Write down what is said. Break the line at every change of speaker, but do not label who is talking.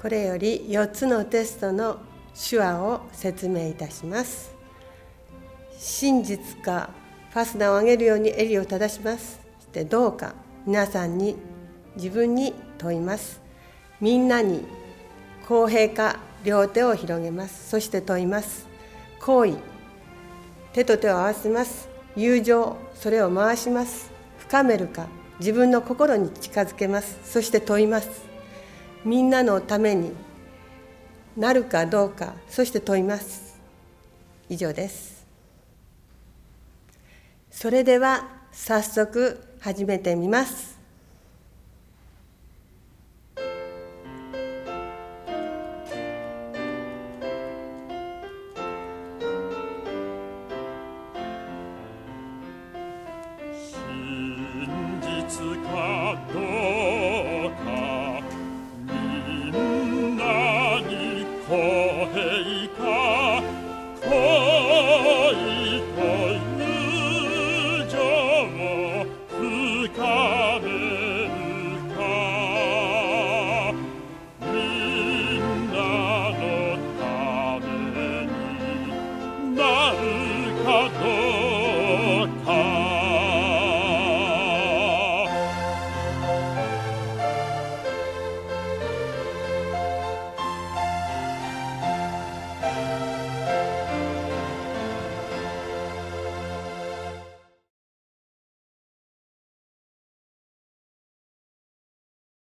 これより4つのテストの手話を説明いたします。真実か、ファスナーを上げるように襟を正します。そしてどうか、皆さんに自分に問います。みんなに公平か、両手を広げます。そして問います。好意、手と手を合わせます。友情、それを回します。深めるか、自分の心に近づけます。そして問います。みんなのためになるかどうか、そして問います。以上です。それでは早速始めてみます。
真実かどうか、みんなに公平か